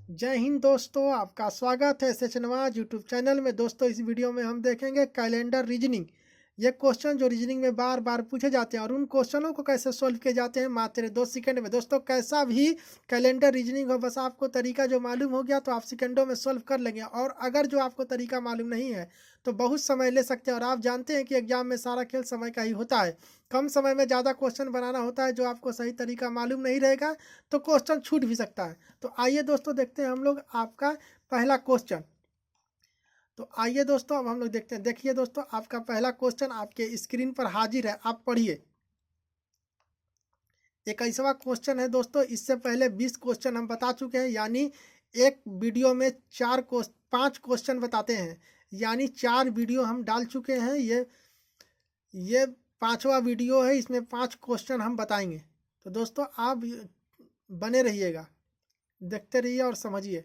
जय हिंद दोस्तों, आपका स्वागत है एसएच नवाज यूट्यूब चैनल में। दोस्तों, इस वीडियो में हम देखेंगे कैलेंडर रीजनिंग। ये क्वेश्चन जो रीजनिंग में बार बार पूछे जाते हैं और उन क्वेश्चनों को कैसे सॉल्व किए जाते हैं मात्र 2 सेकंड में। दोस्तों, कैसा भी कैलेंडर रीजनिंग हो, बस आपको तरीका जो मालूम हो गया तो आप सेकंडों में सॉल्व कर लेंगे। और अगर जो आपको तरीका मालूम नहीं है तो बहुत समय ले सकते हैं। और आप जानते हैं कि एग्जाम में सारा खेल समय का ही होता है। कम समय में ज़्यादा क्वेश्चन बनाना होता है। जो आपको सही तरीका मालूम नहीं रहेगा तो क्वेश्चन छूट भी सकता है। तो आइए दोस्तों देखते हैं हम लोग आपका पहला क्वेश्चन। तो आइए दोस्तों अब हम लोग देखते हैं। देखिए दोस्तों, आपका पहला क्वेश्चन आपके स्क्रीन पर हाजिर है, आप पढ़िए। 21वां क्वेश्चन है दोस्तों। इससे पहले 20 क्वेश्चन हम बता चुके हैं, यानी एक वीडियो में 5 क्वेश्चन बताते हैं, यानी 4 वीडियो हम डाल चुके हैं। ये 5वां वीडियो है, इसमें 5 क्वेश्चन हम बताएंगे। तो दोस्तों आप बने रहिएगा, देखते रहिए और समझिए।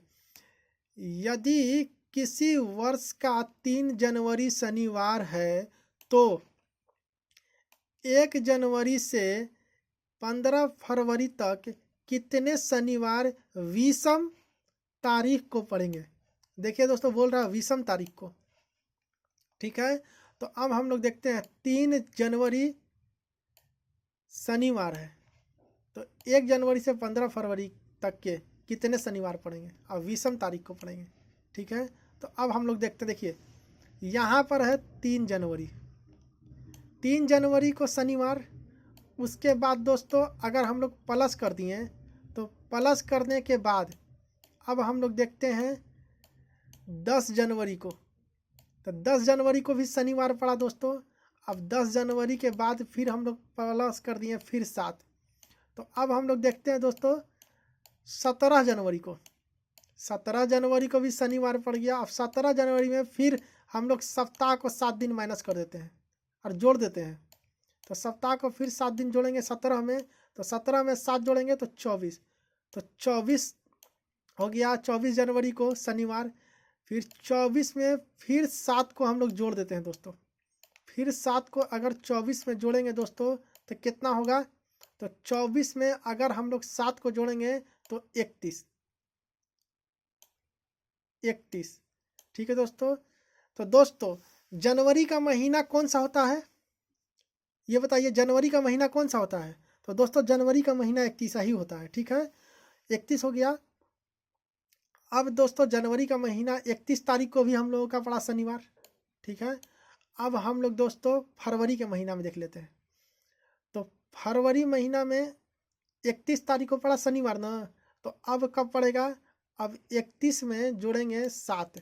यदि किसी वर्ष का 3 जनवरी शनिवार है तो 1 जनवरी से 15 फरवरी तक कितने शनिवार विषम तारीख को पड़ेंगे। देखिए दोस्तों, बोल रहा है विषम तारीख को, ठीक है। तो अब हम लोग देखते हैं 3 जनवरी शनिवार है तो 1 जनवरी से 15 फरवरी तक के कितने शनिवार पड़ेंगे, अब विषम तारीख को पड़ेंगे, ठीक है। तो अब हम लोग देखते, देखिए यहाँ पर है 3 जनवरी, 3 जनवरी को शनिवार। उसके बाद दोस्तों अगर हम लोग प्लस कर दिए तो प्लस करने के बाद अब हम लोग देखते हैं 10 जनवरी को। तो 10 जनवरी को भी शनिवार पड़ा दोस्तों। अब 10 जनवरी के बाद फिर हम लोग प्लस कर दिए फिर 7। तो अब हम लोग देखते हैं दोस्तों 17 जनवरी को। 17 जनवरी को भी शनिवार पड़ गया। अब 17 जनवरी में फिर हम लोग सप्ताह को 7 दिन माइनस कर देते हैं और जोड़ देते हैं। तो सप्ताह को फिर 7 दिन जोड़ेंगे 17 में, तो 17 में 7 जोड़ेंगे तो 24। तो 24 हो गया 24 जनवरी को शनिवार। फिर 24 में फिर 7 को हम लोग जोड़ देते हैं दोस्तों। फिर 7 को अगर 24 में जोड़ेंगे दोस्तों तो कितना होगा, तो 24 में अगर हम लोग 7 को जोड़ेंगे तो 31, ठीक है दोस्तों। तो दोस्तों जनवरी का महीना कौन सा होता है, ये बताइए। जनवरी का महीना कौन सा होता है, तो दोस्तों जनवरी का महीना 31 ही होता है, ठीक है। 31 हो गया। अब दोस्तों जनवरी का महीना 31 तारीख को भी हम लोगों का पड़ा शनिवार, ठीक है। अब हम लोग दोस्तों फरवरी के महीना में देख लेते हैं। तो फरवरी महीना में 31 तारीख को पड़ा शनिवार ना, तो अब कब पड़ेगा, अब 31 में जोड़ेंगे 7।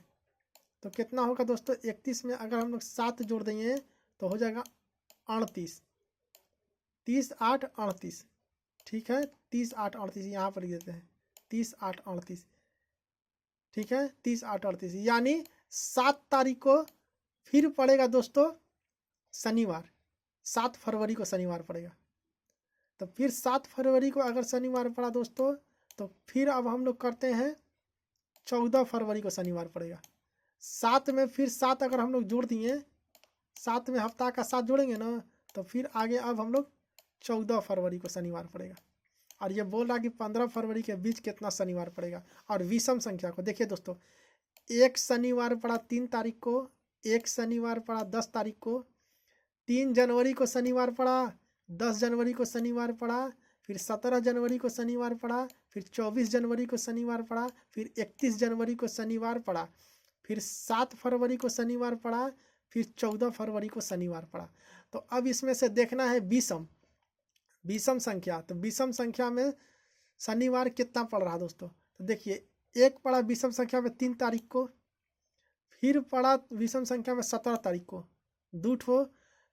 तो कितना होगा दोस्तों, 31 में अगर हम लोग 7 जोड़ देंगे तो हो जाएगा 38, 30 8 38, ठीक है। 30 8 38 यहाँ पर लिख देते हैं, 30 8 38, ठीक है। 30 8 38 यानी 7 तारीख को फिर पड़ेगा दोस्तों शनिवार। 7 फरवरी को शनिवार पड़ेगा। तो फिर 7 फरवरी को अगर शनिवार पड़ा दोस्तों तो फिर अब हम लोग करते हैं 14 फरवरी को शनिवार पड़ेगा। 7 में फिर 7 अगर हम लोग जोड़ दिए, 7 में हफ्ता का 7 जोड़ेंगे ना, तो फिर आगे अब हम लोग 14 फरवरी को शनिवार पड़ेगा। और ये बोल रहा कि 15 फरवरी के बीच कितना शनिवार पड़ेगा। और विषम संख्या को देखिए दोस्तों, एक शनिवार पड़ा 3 तारीख को, एक शनिवार पड़ा 10 तारीख को, 3 जनवरी को शनिवार पड़ा, 10 जनवरी को शनिवार पड़ा, फिर 17 जनवरी को शनिवार पड़ा, फिर 24 जनवरी को शनिवार पड़ा, फिर 31 जनवरी को शनिवार पड़ा, फिर 7 फरवरी को शनिवार पड़ा, फिर 14 फरवरी को शनिवार पड़ा। तो अब इसमें से देखना है विषम संख्या। तो विषम संख्या में शनिवार कितना पड़ रहा दोस्तों, तो देखिए एक पड़ा विषम संख्या में 3 तारीख को, फिर पड़ा विषम संख्या में 17 तारीख को 2 ठो,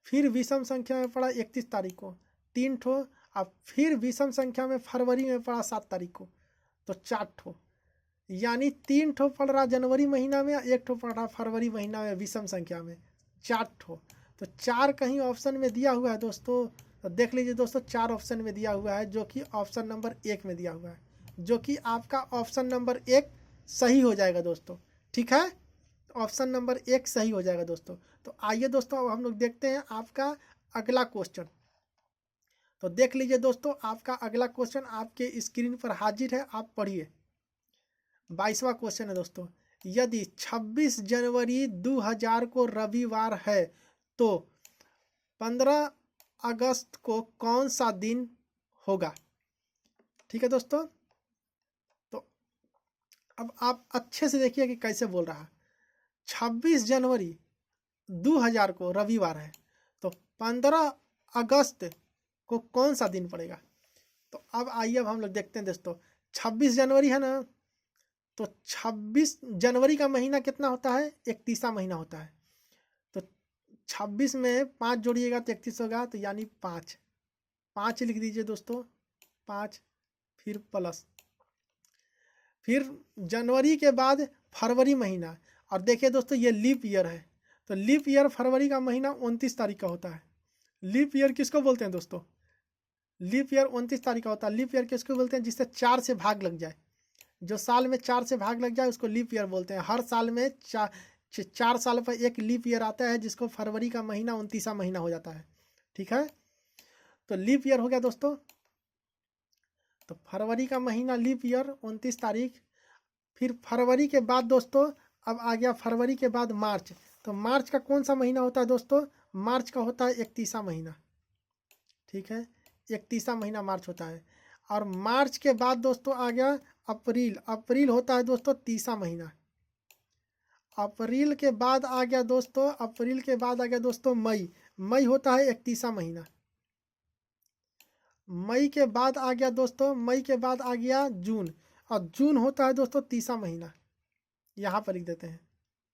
फिर विषम संख्या में पड़ा 31 तारीख को 3 ठो, अब फिर विषम संख्या में फरवरी में पड़ा 7 तारीख को तो 4 ठो। यानी 3 ठो पड़ रहा जनवरी महीना में, 1 ठो पड़ रहा फरवरी महीना में विषम संख्या में, 4 ठो। तो 4 कहीं ऑप्शन में दिया हुआ है दोस्तों, तो देख लीजिए दोस्तों 4 ऑप्शन में दिया हुआ है, जो कि ऑप्शन नंबर 1 में दिया हुआ है, जो कि आपका ऑप्शन नंबर 1 सही हो जाएगा दोस्तों, ठीक है। ऑप्शन नंबर 1 सही हो जाएगा दोस्तों। तो आइए दोस्तों अब हम लोग देखते हैं आपका अगला क्वेश्चन। तो देख लीजिए दोस्तों, आपका अगला क्वेश्चन आपके स्क्रीन पर हाजिर है, आप पढ़िए। 22वां क्वेश्चन है दोस्तों, यदि 26 जनवरी 2000 को रविवार है तो 15 अगस्त को कौन सा दिन होगा। ठीक है दोस्तों, तो अब आप अच्छे से देखिए कि कैसे बोल रहा है। 26 जनवरी 2000 को रविवार है तो 15 अगस्त को कौन सा दिन पड़ेगा। तो अब आइए अब हम लोग देखते हैं दोस्तों, 26 जनवरी है ना, तो 26 जनवरी का महीना कितना होता है, 31वां महीना होता है। तो 26 में 5 जोड़िएगा तो 31 होगा, तो यानी 5 लिख दीजिए दोस्तों, 5 फिर प्लस, फिर जनवरी के बाद फरवरी महीना। और देखिए दोस्तों ये लीप ईयर है, तो लीप ईयर फरवरी का महीना 29 तारीख का होता है। लीप ईयर किसको बोलते हैं दोस्तों, लीप ईयर 29 तारीख का होता है। लीप ईयर किसको बोलते हैं, जिससे 4 से भाग लग जाए, जो साल में 4 से भाग लग जाए उसको लीप ईयर बोलते हैं। हर साल में 4 साल पर एक लीप ईयर आता है, जिसको फरवरी का महीना 29वां महीना हो जाता है। ठीक है, तो लीप ईयर हो गया दोस्तों, तो फरवरी का महीना लीप ईयर 29 तारीख। फिर फरवरी के बाद दोस्तों अब आ गया फरवरी के बाद मार्च। तो मार्च का कौन सा महीना होता है दोस्तों, मार्च का होता है 31वां महीना। ठीक है, 31वां महीना मार्च होता है। और मार्च के बाद दोस्तों आ गया अप्रैल। अप्रैल होता है दोस्तों 30वां महीना। अप्रैल के बाद आ गया दोस्तों, अप्रैल के बाद आ गया दोस्तों मई। मई होता है 31वां महीना। मई के बाद आ गया दोस्तों, मई के बाद आ गया जून। और जून होता है दोस्तों 30वां महीना, यहाँ पर लिख देते हैं।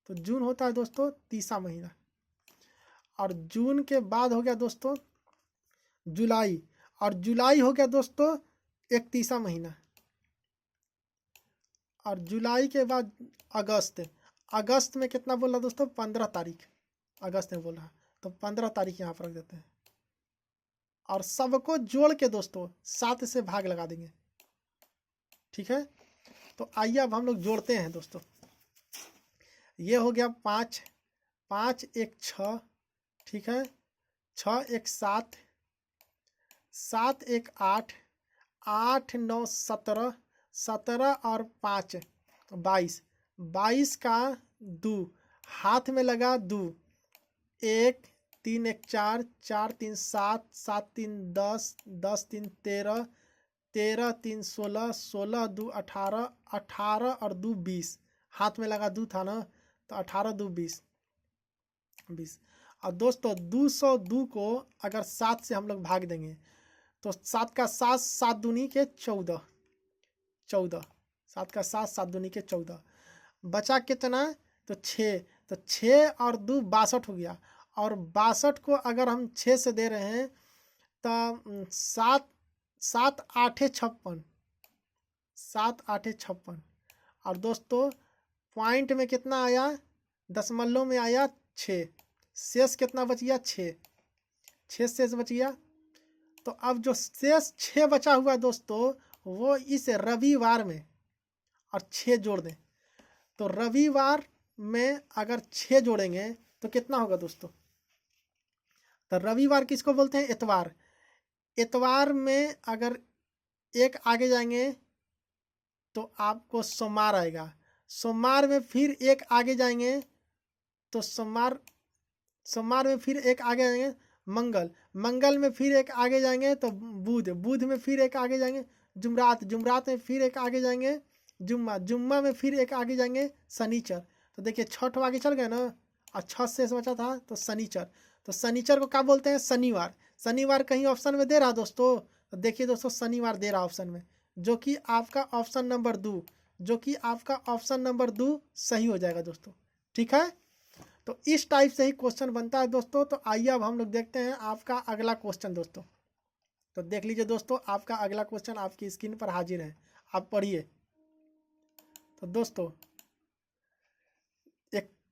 तो जून होता है दोस्तों 30वां महीना। और जून के बाद हो गया दोस्तों जुलाई। और जुलाई हो गया दोस्तों 31वां महीना। और जुलाई के बाद अगस्त। अगस्त में कितना बोला दोस्तों, 15 तारीख अगस्त में बोला, तो 15 तारीख यहाँ पर रख देते हैं। और सबको जोड़ के दोस्तों 7 से भाग लगा देंगे। ठीक है, तो आइए अब हम लोग जोड़ते हैं दोस्तों। ये हो गया 5, 5 1 6, ठीक है, 6 1 7, 7 1 8, 8 9 17, 17 और 5 22, 22 का 2 हाथ में लगा 2, 1 3 1 4, 4 3 7, 7 3 10, 10 3 13, 13 3 16, 16 2 18, 18 और 2 20, हाथ में लगा 2 था ना, तो 18 2 20, 20। और दोस्तों 202 को अगर 7 से हम लोग भाग देंगे तो 7 का 7, 7 दूनी के 14, 14, 7 का 7, 7 दूनी के 14, बचा कितना, तो 6। तो 6 और 2 62 हो गया। और 62 को अगर हम 6 से दे रहे हैं तो 7 7 8 56, 7 8 56। और दोस्तों पॉइंट में कितना आया, दशमलव में आया 6। शेष कितना बच गया, 6, 6 शेष बच गया। तो अब जो शेष 6 बचा हुआ है दोस्तों, वो इस रविवार में और 6 जोड़ दें। तो रविवार में अगर 6 जोड़ेंगे तो कितना होगा दोस्तों, तो रविवार किसको बोलते हैं, इतवार। इतवार में अगर 1 आगे जाएंगे तो आपको सोमवार आएगा। सोमवार में फिर 1 आगे जाएंगे तो सोमवार में फिर 1 आगे जाएंगे मंगल। मंगल में फिर 1 आगे जाएंगे तो बुध। बुध में फिर 1 आगे जाएंगे जुमरात। जुमरात में फिर 1 आगे जाएंगे जुम्मा। जुम्मा में फिर 1 आगे जाएंगे शनिचर। तो देखिए 6 आगे चल गए ना, और 6 शेष बचा था तो शनिचर। तो शनिचर को क्या बोलते हैं, शनिवार। शनिवार कहीं ऑप्शन में दे रहा दोस्तों, तो देखिए दोस्तों शनिवार दे रहा ऑप्शन में, जो कि आपका ऑप्शन नंबर 2, जो कि आपका ऑप्शन नंबर 2 सही हो जाएगा दोस्तों। ठीक है, तो इस टाइप से ही क्वेश्चन बनता है दोस्तों। तो आइए अब हम लोग देखते हैं आपका अगला क्वेश्चन दोस्तों। तो देख लीजिए दोस्तों, आपका अगला क्वेश्चन आपकी स्क्रीन पर हाजिर है, आप पढ़िए। तो दोस्तों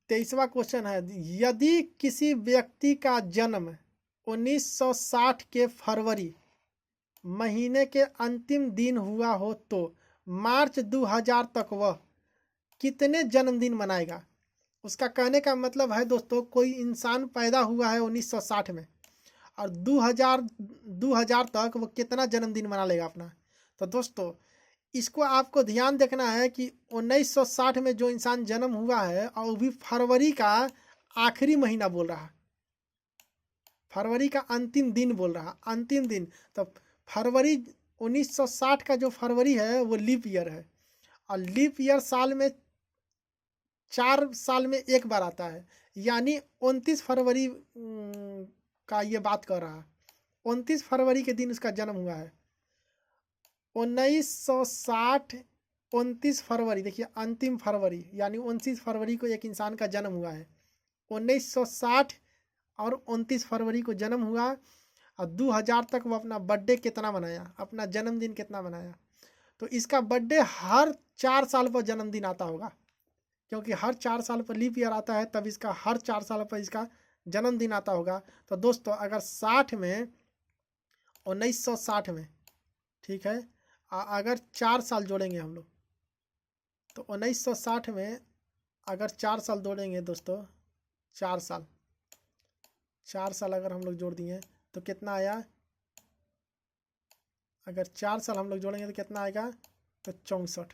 23वां क्वेश्चन है, यदि किसी व्यक्ति का जन्म 1960 के फरवरी महीने के अंतिम दिन हुआ हो तो मार्च 2000 तक वह कितने जन्मदिन मनाएगा। उसका कहने का मतलब है दोस्तों, कोई इंसान पैदा हुआ है 1960 में और 2000 तक वो कितना जन्मदिन मना लेगा अपना। तो दोस्तों इसको आपको ध्यान देखना है कि 1960 में जो इंसान जन्म हुआ है और वो भी फरवरी का आखिरी महीना बोल रहा है, फरवरी का अंतिम दिन बोल रहा, अंतिम दिन। तो फरवरी 1960 का जो फरवरी है वो लीप ईयर है, और लीप ईयर साल में 4 साल में एक बार आता है, यानी 29 फरवरी का ये बात कर रहा है। 29 फरवरी के दिन उसका जन्म हुआ है। 1960 29 फरवरी, देखिए अंतिम फरवरी, यानी 29 फरवरी को एक इंसान का जन्म हुआ है। 1960 और 29 फरवरी को जन्म हुआ, और 2000 तक वो अपना बर्थडे कितना मनाया, अपना जन्मदिन कितना मनाया। तो इसका बर्थडे हर 4 साल पर जन्मदिन आता होगा, क्योंकि हर 4 साल पर लीप ईयर आता है, तब इसका हर 4 साल पर इसका जन्मदिन आता होगा। तो दोस्तों अगर 60 में 1960 में, ठीक है, अगर 4 साल जोड़ेंगे हम लोग, तो 1960 में अगर 4 साल जोड़ेंगे दोस्तों, 4 साल अगर हम लोग जोड़ दिए तो कितना आया, अगर 4 साल हम लोग जोड़ेंगे तो कितना आएगा, तो 64,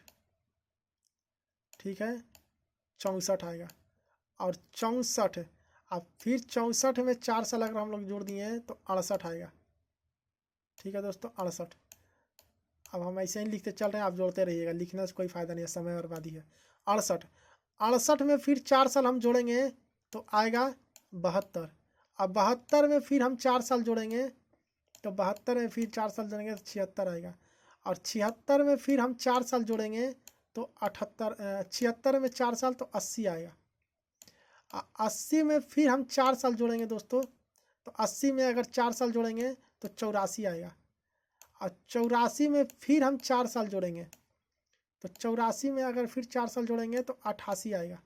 ठीक है, 64 आएगा। और 64, अब फिर 64 में 4 साल अगर हम लोग जोड़ दिए तो 68 आएगा, ठीक है दोस्तों, 68। अब हम ऐसे ही लिखते चल रहे हैं, आप जोड़ते रहिएगा, लिखने से कोई फ़ायदा नहीं है, समय बर्बादी है। 68 में फिर 4 साल हम जोड़ेंगे तो आएगा 72। अब 72 में फिर हम 4 साल जोड़ेंगे तो 72 में फिर 4 साल जोड़ेंगे तो 76 आएगा। और 76 में फिर हम 4 साल जोड़ेंगे तो 78, 76 में 4 साल तो 80 आएगा। 80 में फिर हम 4 साल जोड़ेंगे दोस्तों, तो 80 में अगर 4 साल जोड़ेंगे तो 84 आएगा। और 84 में फिर हम 4 साल जोड़ेंगे तो 84 में अगर फिर 4 साल जोड़ेंगे तो 88 आएगा।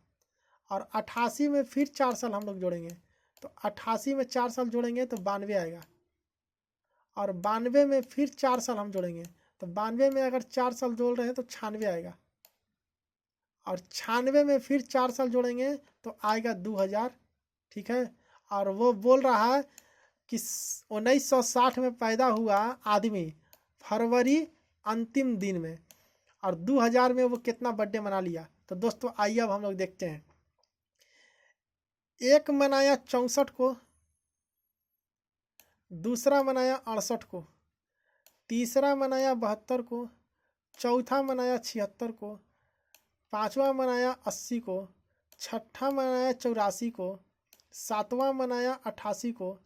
और 88 में फिर 4 साल हम लोग जोड़ेंगे तो 88 में 4 साल जोड़ेंगे तो 92 आएगा। और 92 में फिर 4 साल हम जोड़ेंगे तो 92 में अगर 4 साल जोड़ रहे हैं तो 96 आएगा। और 96 में फिर 4 साल जोड़ेंगे तो आएगा 2000, ठीक है। और वो बोल रहा है कि 1960 में पैदा हुआ आदमी फरवरी अंतिम दिन में, और 2000 में वो कितना बर्थडे मना लिया। तो दोस्तों आइए अब हम लोग देखते हैं। एक मनाया 64 को, दूसरा मनाया 68 को, तीसरा मनाया 72 को, चौथा मनाया 76 को, पांचवा मनाया 80 को, छठा मनाया 84 को, सातवां मनाया 88 को,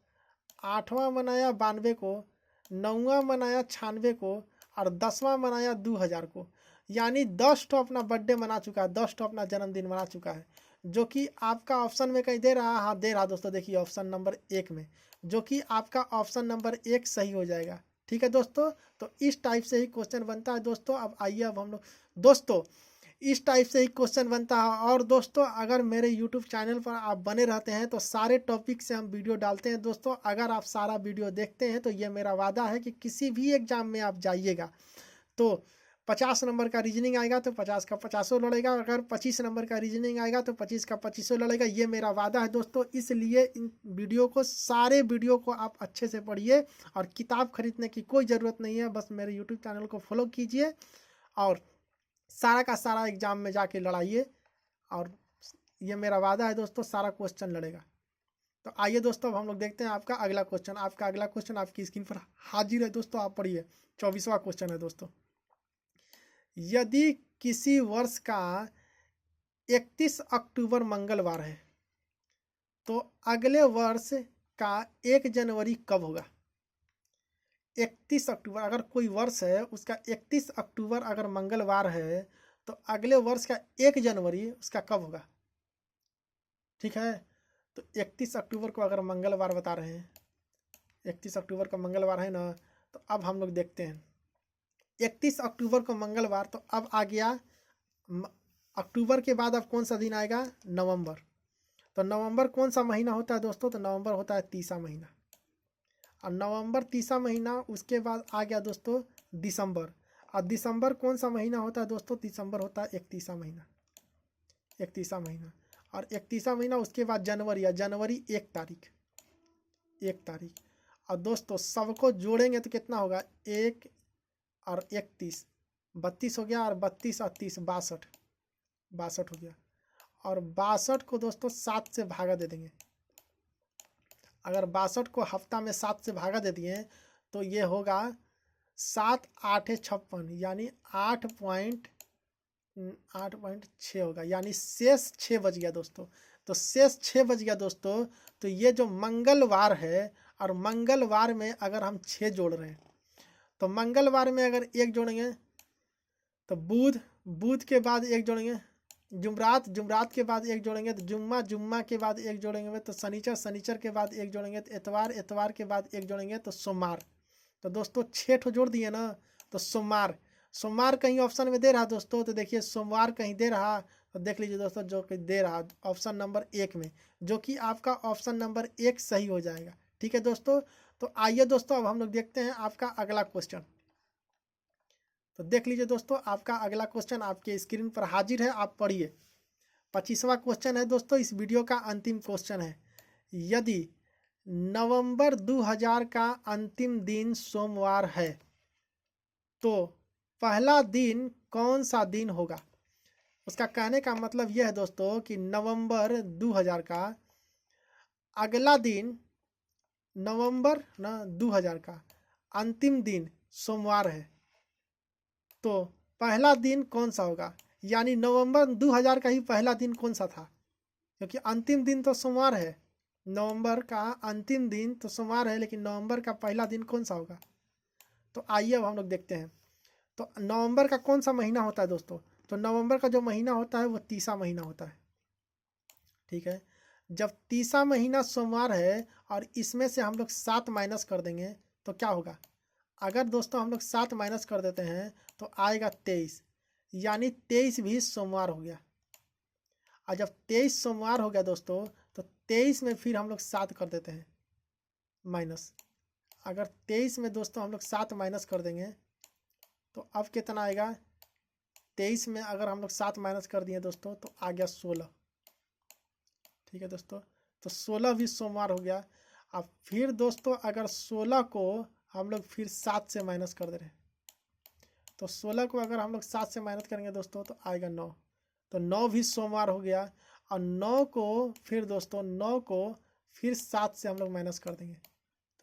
आठवां मनाया 92 को, नौवां मनाया 96 को, और 10वां मनाया 2000 को। यानी 10 तो अपना बर्थडे मना चुका है, 10 तो अपना जन्मदिन मना चुका है, जो कि आपका ऑप्शन में कहीं दे रहा, हाँ दे रहा दोस्तों, देखिए ऑप्शन नंबर 1 में, जो कि आपका ऑप्शन नंबर 1 सही हो जाएगा, ठीक है दोस्तों। तो इस टाइप से ही क्वेश्चन बनता है दोस्तों। अब आइए अब हम लोग दोस्तों इस टाइप से ही क्वेश्चन बनता है। और दोस्तों अगर मेरे यूट्यूब चैनल पर आप बने रहते हैं तो सारे टॉपिक से हम वीडियो डालते हैं दोस्तों। अगर आप सारा वीडियो देखते हैं तो ये मेरा वादा है कि किसी भी एग्ज़ाम में आप जाइएगा तो 50 नंबर का रीजनिंग आएगा तो 50 का 50 लड़ेगा, अगर 25 नंबर का रीजनिंग आएगा तो 25 का 25 लड़ेगा। ये मेरा वादा है दोस्तों। इसलिए इन वीडियो को, सारे वीडियो को आप अच्छे से पढ़िए, और किताब खरीदने की कोई ज़रूरत नहीं है, बस मेरे यूट्यूब चैनल को फॉलो कीजिए और सारा का सारा एग्ज़ाम में जाके लड़ाइए, और ये मेरा वादा है दोस्तों, सारा क्वेश्चन लड़ेगा। तो आइए दोस्तों अब हम लोग देखते हैं आपका अगला क्वेश्चन। आपका अगला क्वेश्चन आपकी स्क्रीन पर हाजिर है दोस्तों, आप पढ़िए। 24वां क्वेश्चन है दोस्तों। यदि किसी वर्ष का 31 अक्टूबर मंगलवार है तो अगले वर्ष का 1 जनवरी कब होगा? 31 अक्टूबर अगर कोई वर्ष है, उसका 31 अक्टूबर अगर मंगलवार है तो अगले वर्ष का 1 जनवरी उसका कब होगा? ठीक है, तो 31 अक्टूबर को अगर मंगलवार बता रहे हैं, 31 अक्टूबर का मंगलवार है ना, तो अब हम लोग देखते हैं 31 अक्टूबर को मंगलवार, तो अब आ गया अक्टूबर के बाद अब कौन सा दिन आएगा? नवंबर। तो नवंबर कौन सा महीना होता है दोस्तों? तो नवंबर होता है तीसरा महीना। और नवंबर तीसरा महीना, उसके बाद आ गया दोस्तों दिसंबर। और दिसंबर कौन सा महीना होता है दोस्तों? दिसंबर होता है 31वां महीना, 31वां महीना। और 31वां महीना उसके बाद जनवरी, या जनवरी 1 तारीख, 1 तारीख। और दोस्तों सबको जोड़ेंगे तो कितना होगा? 1 और 31 32 हो गया, और 32 और 30 62, 62 हो गया। और 62 को दोस्तों 7 से भागा दे देंगे। अगर 62 को हफ्ता में 7 से भागा दे दिए तो ये होगा 7 8 56, यानी 8.6 होगा, यानी शेष 6 बच गया दोस्तों। तो शेष 6 बच गया दोस्तों। तो ये जो मंगलवार है, और मंगलवार में अगर हम 6 जोड़ रहे हैं, तो मंगलवार में अगर 1 जोड़ेंगे तो बुध, बुध के बाद 1 जोड़ेंगे, जुमरात, जुमरात के बाद 1 जोड़ेंगे तो जुम्मा, जुम्मा के बाद 1 जोड़ेंगे तो शनिचर, शनिचर के बाद 1 जोड़ेंगे तो एतवार, एतवार के बाद 1 जोड़ेंगे तो सोमवार। तो दोस्तों 6 ठो जोड़ दिए ना, तो सोमवार, सोमवार कहीं ऑप्शन में दे रहा दोस्तों, तो देखिए सोमवार कहीं दे रहा, तो देख लीजिए दोस्तों जो कि दे रहा ऑप्शन नंबर 1 में, जो कि आपका ऑप्शन नंबर 1 सही हो जाएगा। ठीक है दोस्तों। तो आइए दोस्तों अब हम लोग देखते हैं आपका अगला क्वेश्चन। तो देख लीजिए दोस्तों आपका अगला क्वेश्चन आपके स्क्रीन पर हाजिर है, आप पढ़िए। 25वां क्वेश्चन है दोस्तों, इस वीडियो का अंतिम क्वेश्चन है। यदि नवंबर 2000 का अंतिम दिन सोमवार है तो पहला दिन कौन सा दिन होगा। उसका कहने का मतलब यह है दोस्तों कि नवंबर 2000 का अगला दिन, नवंबर 2000 का अंतिम दिन सोमवार है, तो पहला दिन कौन सा होगा। यानी नवंबर 2000 का ही पहला दिन कौन सा था, क्योंकि अंतिम दिन तो सोमवार है। नवंबर का अंतिम दिन तो सोमवार है, लेकिन नवंबर का पहला दिन कौन सा होगा। तो आइए अब हम लोग देखते हैं। तो नवंबर का कौन सा महीना होता है दोस्तों, तो नवंबर का जो महीना होता है वो 30वां महीना होता है। ठीक है। जब 30वां महीना सोमवार है और इसमें से हम लोग 7 माइनस कर देंगे तो क्या होगा। अगर दोस्तों हम लोग 7 माइनस कर देते हैं तो आएगा 23, यानी 23 भी सोमवार हो गया। और जब 23 सोमवार हो गया दोस्तों, तो 23 में फिर हम लोग 7 कर देते हैं माइनस। अगर 23 में दोस्तों हम लोग 7 माइनस कर देंगे तो अब कितना आएगा। 23 में अगर हम लोग 7 माइनस कर दिए दोस्तों तो आ गया 16। ठीक है दोस्तों। तो 16 भी सोमवार हो गया। अब फिर दोस्तों अगर 16 को हम लोग फिर 7 से माइनस कर दे रहे हैं, तो 16 को अगर हम लोग 7 से माइनस करेंगे दोस्तों तो आएगा 9। तो 9 भी सोमवार हो गया। और 9 को फिर दोस्तों 9 को फिर 7 से हम लोग माइनस कर देंगे।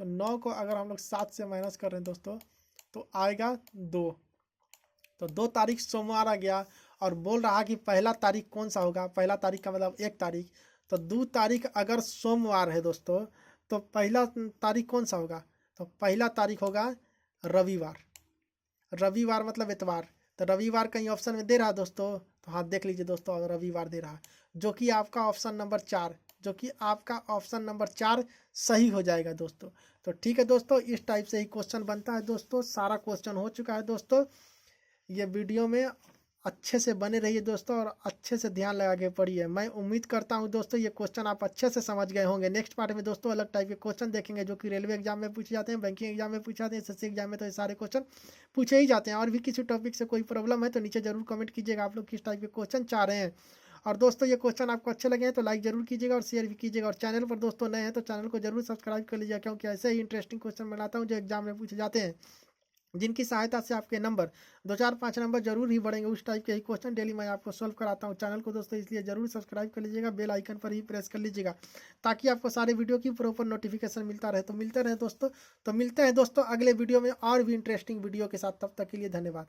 तो 9 को अगर हम लोग 7 से माइनस कर रहे हैं दोस्तों तो आएगा 2। तो 2 तारीख सोमवार आ गया। और बोल रहा कि पहला तारीख कौन सा होगा। पहला तारीख का मतलब 1 तारीख। तो 2 तारीख अगर सोमवार है दोस्तों तो पहला तारीख कौन सा होगा। तो पहला तारीख होगा रविवार। रविवार मतलब इतवार। तो रविवार कहीं ऑप्शन में दे रहा दोस्तों, तो हाँ देख लीजिए दोस्तों रविवार दे रहा, जो कि आपका ऑप्शन नंबर 4, जो कि आपका ऑप्शन नंबर 4 सही हो जाएगा दोस्तों। तो ठीक है दोस्तों, इस टाइप से ही क्वेश्चन बनता है दोस्तों। सारा क्वेश्चन हो चुका है दोस्तों। ये वीडियो में अच्छे से बने रहिए दोस्तों, और अच्छे से ध्यान लगा के पढ़िए। मैं उम्मीद करता हूं दोस्तों ये क्वेश्चन आप अच्छे से समझ गए होंगे। नेक्स्ट पार्ट में दोस्तों अलग टाइप के क्वेश्चन देखेंगे, जो कि रेलवे एग्जाम में पूछे जाते हैं, बैंकिंग एग्जाम में पूछे जाते हैं, एसएससी एग्जाम में तो ये सारे क्वेश्चन पूछे ही जाते हैं। और भी किसी टॉपिक से कोई प्रॉब्लम है तो नीचे जरूर कमेंट कीजिएगा आप लोग किस टाइप के क्वेश्चन चाह रहे हैं। और दोस्तों ये क्वेश्चन आपको अच्छे लगे हैं तो लाइक जरूर कीजिएगा और शेयर भी कीजिएगा। और चैनल पर दोस्तों नए हैं तो चैनल को जरूर सब्सक्राइब कर लीजिएगा, क्योंकि ऐसे ही इंटरेस्टिंग क्वेश्चन बनाता हूँ जो एग्जाम में पूछे जाते हैं, जिनकी सहायता से आपके नंबर 2 4 5 नंबर जरूर ही बढ़ेंगे। उस टाइप के ही क्वेश्चन डेली मैं आपको सॉल्व कराता हूं। चैनल को दोस्तों इसलिए जरूर सब्सक्राइब कर लीजिएगा, बेल आइकन पर ही प्रेस कर लीजिएगा, ताकि आपको सारे वीडियो की प्रॉपर नोटिफिकेशन मिलता रहे। तो मिलते रहे दोस्तों। तो मिलते हैं दोस्तों अगले वीडियो में और भी इंटरेस्टिंग वीडियो के साथ। तब तक के लिए धन्यवाद।